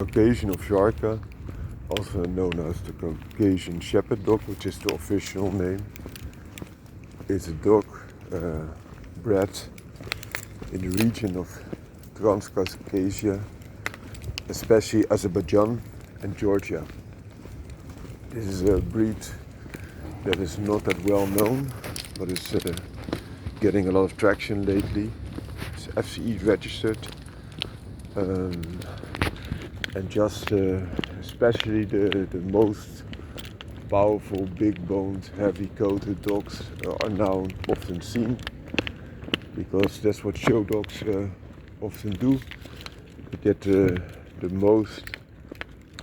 Caucasian Ovcharka, also known as the Caucasian Shepherd Dog, which is the official name, is a dog bred in the region of Transcaucasia, especially Azerbaijan and Georgia. This is a breed that is not that well known, but is getting a lot of traction lately. It's FCE registered. And just especially the most powerful, big-boned, heavy-coated dogs are now often seen, because that's what show dogs often do. You get the most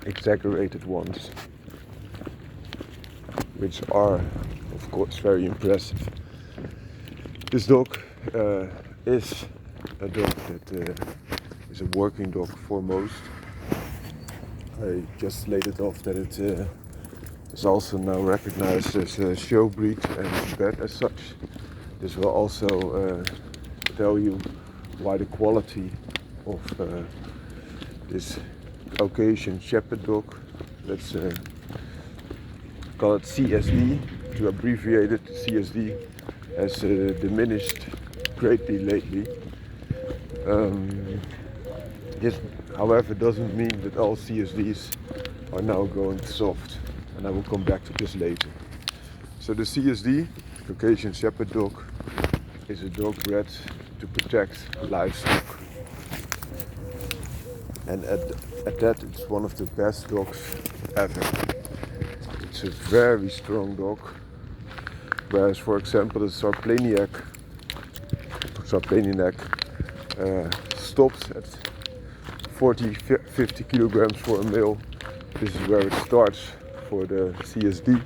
exaggerated ones, which are, of course, very impressive. This dog is a dog that is a working dog foremost. I just laid it off that it is also now recognized as a show breed and bred as such. This will also tell you why the quality of this Caucasian Shepherd dog, let's call it CSD, to abbreviate it, CSD, has diminished greatly lately. This, however, doesn't mean that all CSDs are now going soft, and I will come back to this later. So the CSD, Caucasian Shepherd Dog, is a dog bred to protect livestock, and at that it's one of the best dogs ever. It's a very strong dog, whereas, for example, the Sarpleniac stops at 40-50 kilograms for a male. This is where it starts for the CSD,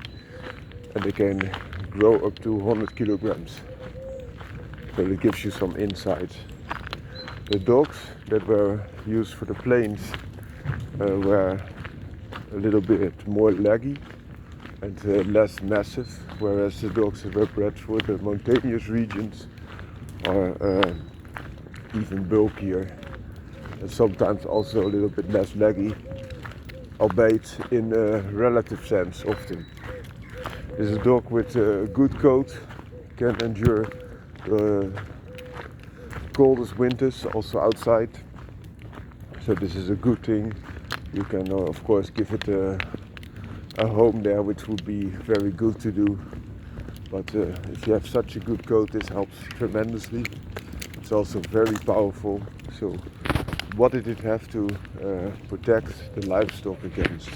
and they can grow up to 100 kilograms. So it gives you some insight. The dogs that were used for the plains were a little bit more leggy and less massive, whereas the dogs that were bred for the mountainous regions are even bulkier, and sometimes also a little bit less leggy, albeit in a relative sense often. This is a dog with a good coat, can endure the coldest winters, also outside. So this is a good thing. You can of course give it a home there, which would be very good to do. But if you have such a good coat, this helps tremendously. It's also very powerful. So what did it have to protect the livestock against?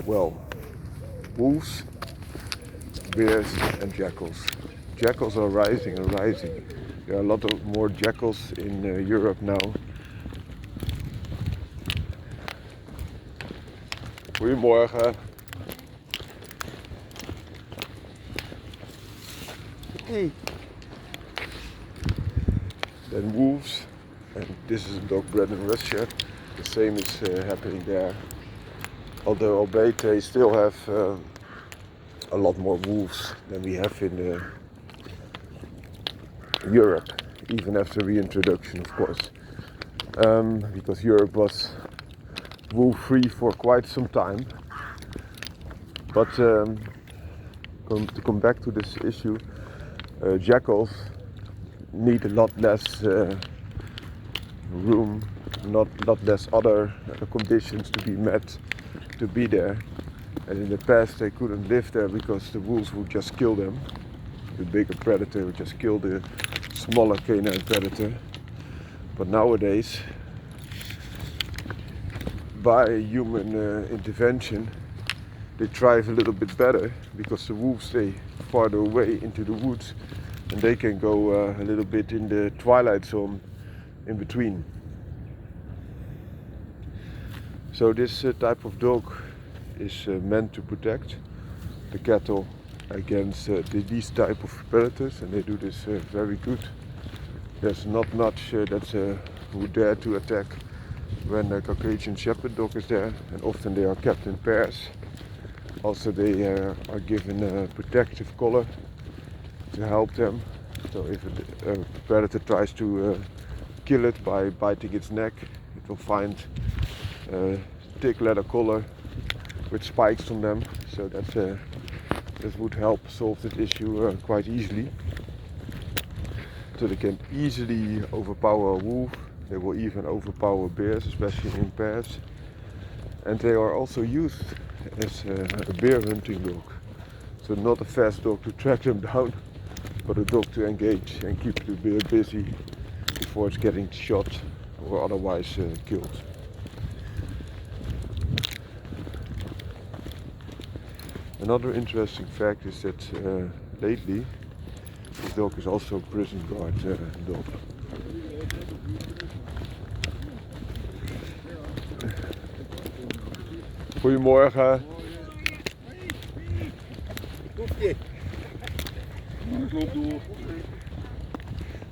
Well, wolves, bears and jackals. Jackals are rising and rising. There are a lot of more jackals in Europe now. Goedemorgen. Hey. Then wolves. And this is a dog bred in Russia. The same is happening there. Although albeit they still have a lot more wolves than we have in Europe, even after reintroduction, of course. Because Europe was wolf-free for quite some time. But to come back to this issue, jackals need a lot less room, not less other conditions to be met to be there. And in the past they couldn't live there because the wolves would just kill them. The bigger predator would just kill the smaller canine predator. But nowadays, by human intervention, they thrive a little bit better because the wolves stay farther away into the woods, and they can go a little bit in the twilight zone in between. So this type of dog is meant to protect the cattle against these type of predators, and they do this very good. There's not much who dare to attack when a Caucasian Shepherd dog is there, and often they are kept in pairs. Also they are given a protective collar to help them. So if a predator tries to kill it by biting its neck, it will find thick leather collar with spikes on them, so that would help solve that issue quite easily. So they can easily overpower a wolf. They will even overpower bears, especially in pairs. And they are also used as a bear hunting dog. So not a fast dog to track them down, but a dog to engage and keep the bear busy before it's getting shot or otherwise killed. Another interesting fact is that lately this dog is also a prison guard dog. Goedemorgen.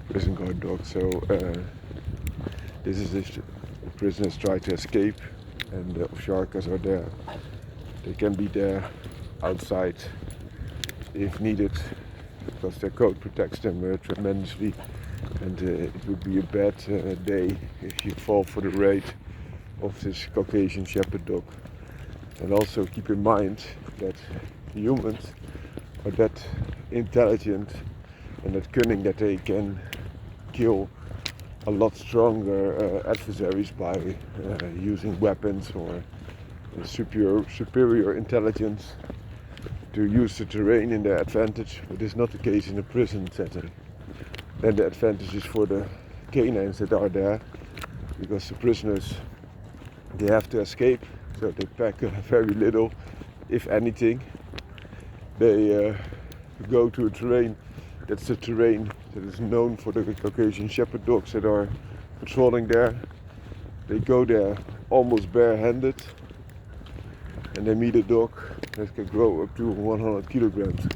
Prison guard dog. So this is if prisoners try to escape and the Ovcharkas are there. They can be there outside if needed, because their coat protects them tremendously, and it would be a bad day if you fall for the raid of this Caucasian shepherd dog. And also keep in mind that humans are that intelligent and that cunning that they can kill a lot stronger adversaries by using weapons or superior intelligence to use the terrain in their advantage, but this is not the case in a prison setting. Then the advantage is for the canines that are there, because the prisoners, they have to escape, so they pack very little, if anything. They go to a terrain that's the terrain that is known for the Caucasian shepherd dogs that are patrolling there. They go there almost barehanded, and they meet a dog that can grow up to 100 kilograms.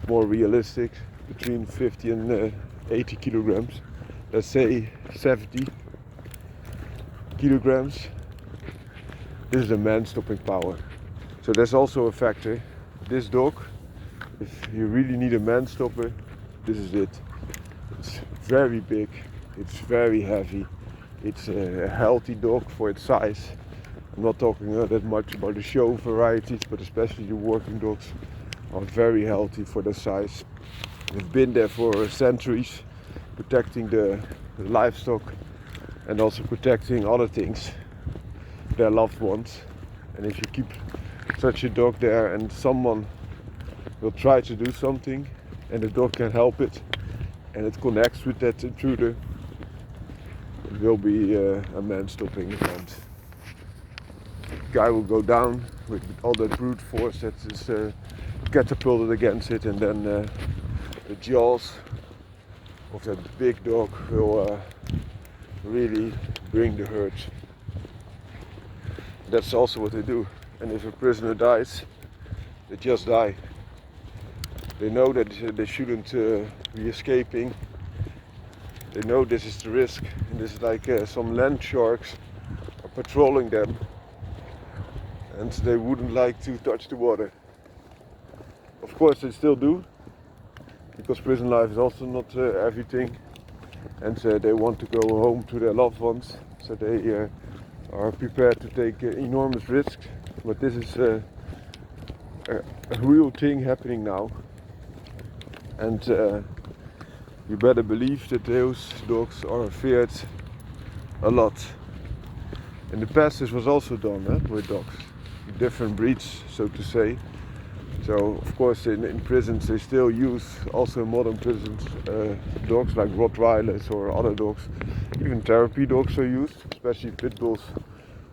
More realistic, between 50 and 80 kilograms. Let's say 70 kilograms. This is a man-stopping power. So there's also a factor. This dog, if you really need a man-stopper, this is it. It's very big, it's very heavy, it's a healthy dog for its size. I'm not talking that much about the show varieties, but especially the working dogs are very healthy for their size. They've been there for centuries, protecting the livestock and also protecting other things, their loved ones. And if you keep such a dog there and someone will try to do something and the dog can help it and it connects with that intruder, it will be a man-stopping event. Guy will go down with all that brute force that is catapulted against it, and then the jaws of that big dog will really bring the hurt. That's also what they do. And if a prisoner dies, they just die. They know that they shouldn't be escaping. They know this is the risk, and this is like some land sharks are patrolling them, and they wouldn't like to touch the water. Of course they still do, because prison life is also not everything, and they want to go home to their loved ones, so they are prepared to take enormous risks. But this is a real thing happening now, and you better believe that those dogs are feared a lot. In the past this was also done with dogs, different breeds, so to say. So of course in prisons they still use, also in modern prisons, dogs like Rottweilers or other dogs. Even therapy dogs are used, especially pit bulls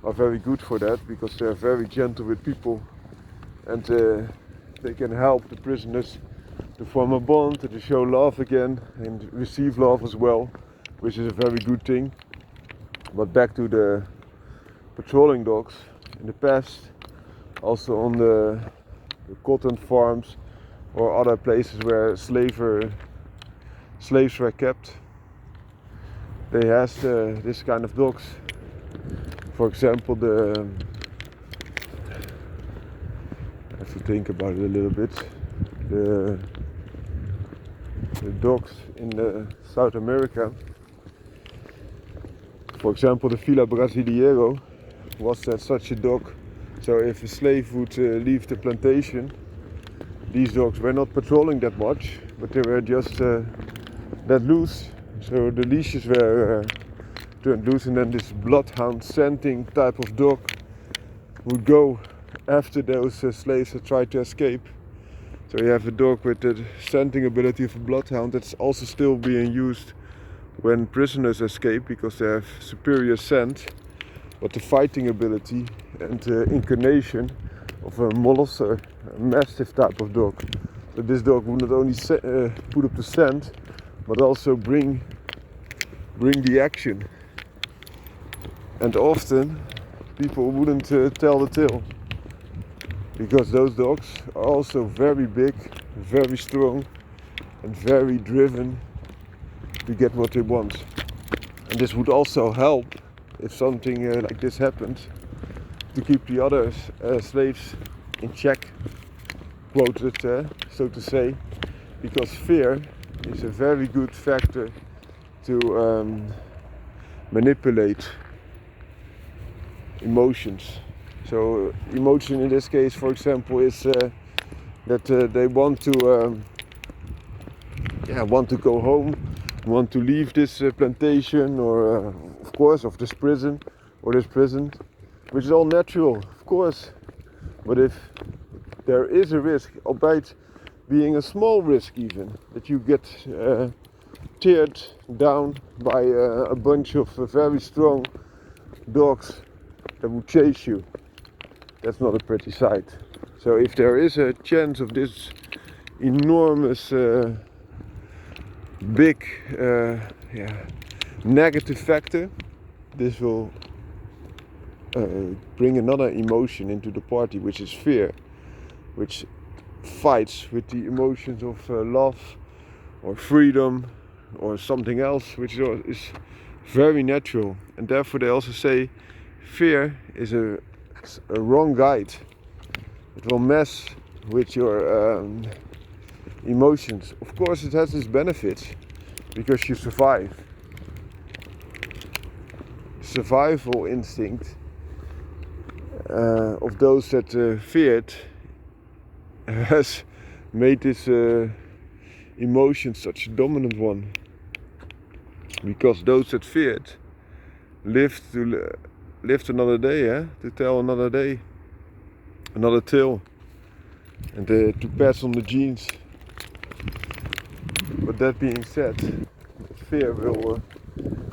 are very good for that, because they are very gentle with people, and they can help the prisoners to form a bond, to show love again and receive love as well, which is a very good thing. But back to the patrolling dogs. In the past, also on the cotton farms or other places where slaves were kept, they had this kind of dogs. For example, I have to think about it a little bit. The dogs in South America, for example the Fila Brasileiro, was that such a dog, so if a slave would leave the plantation, these dogs were not patrolling that much, but they were just let loose. So the leashes were turned loose, and then this bloodhound scenting type of dog would go after those slaves that tried to escape. So you have a dog with the scenting ability of a bloodhound that's also still being used when prisoners escape because they have superior scent, but the fighting ability and the incarnation of a molosser, a mastiff type of dog. So this dog would not only put up the scent, but also bring the action. And often people wouldn't tell the tale, because those dogs are also very big, very strong, and very driven to get what they want. And this would also help if something like this happened, to keep the other slaves in check, quoted, so to say, because fear is a very good factor to manipulate emotions. So emotion in this case, for example, is that they want to go home, want to leave this plantation, or of course of this prison or this prison, which is all natural, of course. But if there is a risk, albeit being a small risk even, that you get teared down by a bunch of very strong dogs that will chase you, that's not a pretty sight. So if there is a chance of this enormous big negative factor, this will bring another emotion into the party, which is fear, which fights with the emotions of love or freedom or something else, which is very natural. And therefore they also say fear is a wrong guide. It will mess with your emotions. Of course it has its benefits, because you survive. Survival instinct of those that feared has made this emotion such a dominant one, because those that feared lived another day, to tell another day, another tale, and to pass on the genes. But that being said, fear will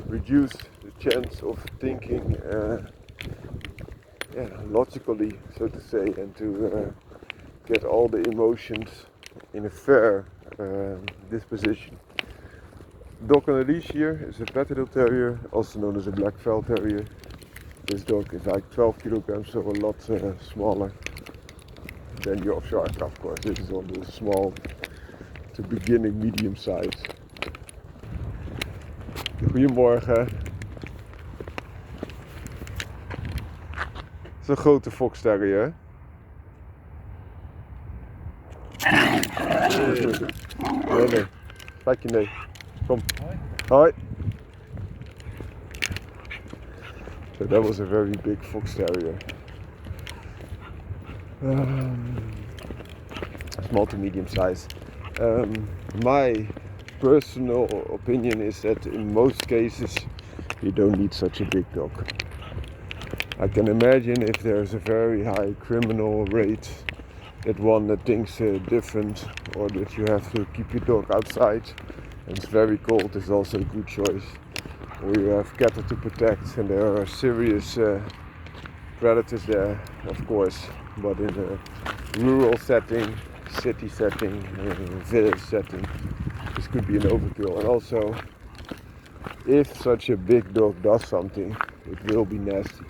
reduce the chance of thinking logically, so to say, and to get all the emotions in a fair disposition. Dog on a leash here is a Petticoat Terrier, also known as a Black Fell Terrier. This dog is like 12 kilograms, so a lot smaller than the Ovcharka, of course. This is on the small to beginning medium size. Goedemorgen. Het is een grote Fox Terrier. Nee. Kijk je nee. Kom. Hoi. So that was a very big Fox Terrier. Small to medium size. My personal opinion is that in most cases you don't need such a big dog. I can imagine if there's a very high criminal rate, that one that thinks different, or that you have to keep your dog outside and it's very cold, is also a good choice. Or you have cattle to protect and there are serious predators there, of course, but in a rural setting, city setting, village setting, this could be an overkill. And also, if such a big dog does something, it will be nasty.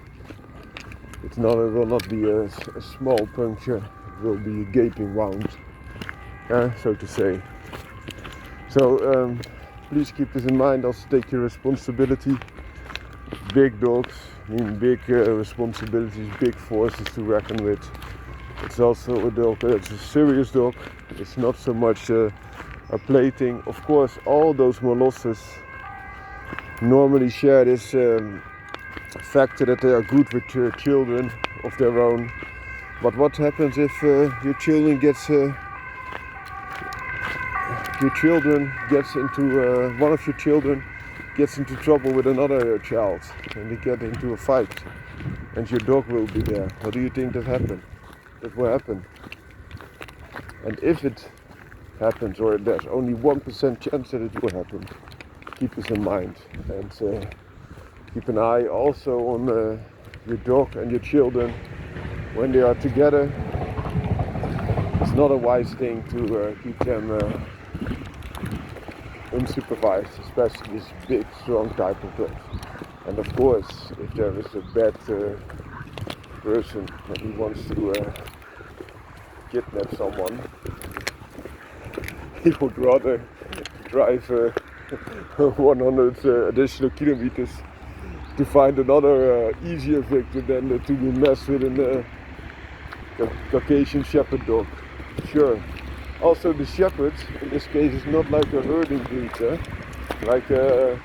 It will not be a small puncture, it will be a gaping wound, so to say. So please keep this in mind, also take your responsibility. Big dogs mean big responsibilities, big forces to reckon with. It's also a dog that's a serious dog. It's not so much a plaything. Of course, all those molosses normally share this factor that they are good with children of their own. But what happens if your children gets into one of your children gets into trouble with another child, and they get into a fight, and your dog will be there? What do you think that will happen? And if it happens, or there's only 1% chance that it will happen, keep this in mind, and keep an eye also on your dog and your children when they are together. It's not a wise thing to keep them unsupervised, especially this big, strong type of dog. And of course, if there is a bad person and he wants to kidnap someone, he would rather drive 100 additional kilometers to find another easier victim than to be messed with a Caucasian shepherd dog. Sure. Also, the shepherd in this case is not like a herding breed, like a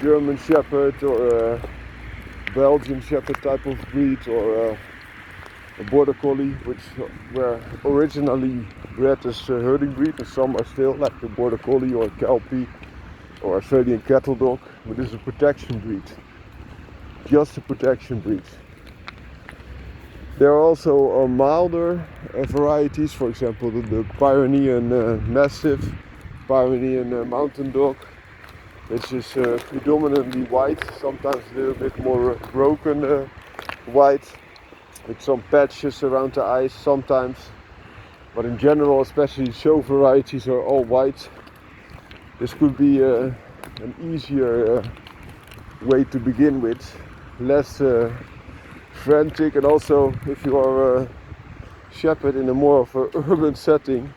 German shepherd or a Belgian shepherd type of breed, or a border collie, which were originally bred as a herding breed, and some are still, like the border collie or kelpie or Australian cattle dog, but this is a protection breed. Just a protection breed. There are also milder varieties, for example the Pyrenean Mastiff, Pyrenean Mountain Dog, which is predominantly white, sometimes a little bit more broken white, with some patches around the eyes sometimes, but in general, especially show varieties, are all white. This could be an easier way to begin with, less frantic, and also if you are a shepherd in a more of an urban setting,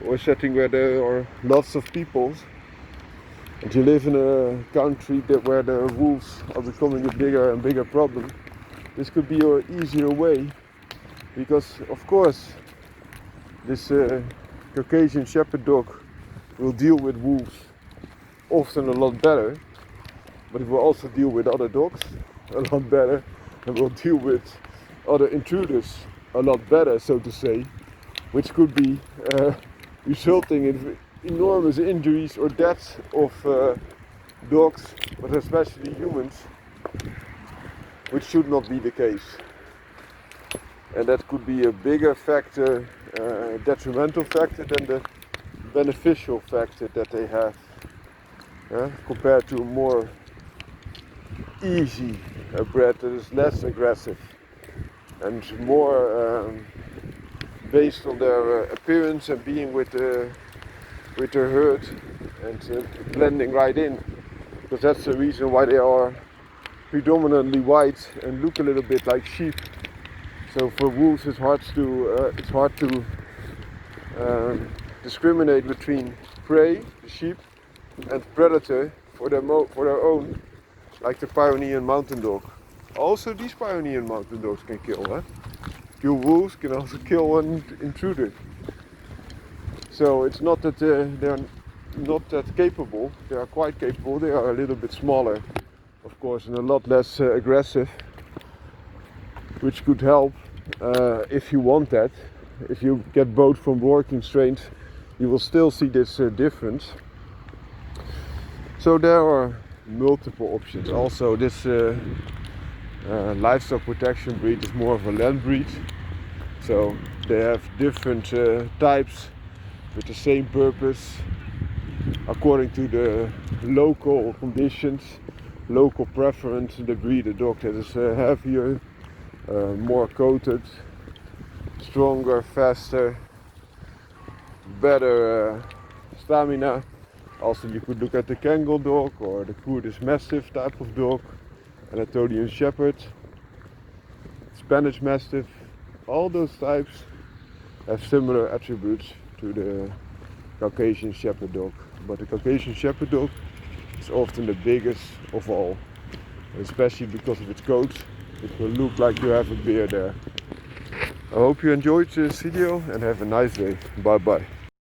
or a setting where there are lots of people, and you live in a country where the wolves are becoming a bigger and bigger problem, this could be an easier way, because of course this Caucasian shepherd dog will deal with wolves often a lot better, but it will also deal with other dogs a lot better, and will deal with other intruders a lot better, so to say, which could be resulting in enormous injuries or deaths of dogs, but especially humans, which should not be the case. And that could be a bigger factor, detrimental factor, than the beneficial factor that they have, compared to a more easy bred that is less aggressive and more based on their appearance and being with their herd and blending right in, because that's the reason why they are predominantly white and look a little bit like sheep. So for wolves it's hard to discriminate between prey, the sheep, and predator for their own, like the Pyrenean mountain dog. Also, these Pyrenean mountain dogs can kill, kill wolves, can also kill an intruder. So it's not that they're not that capable. They are quite capable. They are a little bit smaller, of course, and a lot less aggressive, which could help if you want that. If you get both from working strains, you will still see this difference. So there are multiple options. Also, this livestock protection breed is more of a land breed, so they have different types with the same purpose according to the local conditions, local preference. They breed a dog that is heavier, more coated, stronger, faster, better stamina. Also, you could look at the Kangal dog or the Kurdish Mastiff type of dog, Anatolian Shepherd, Spanish Mastiff. All those types have similar attributes to the Caucasian Shepherd dog, but the Caucasian Shepherd dog is often the biggest of all, especially because of its coat. It will look like you have a bear there. I hope you enjoyed this video and have a nice day. Bye bye.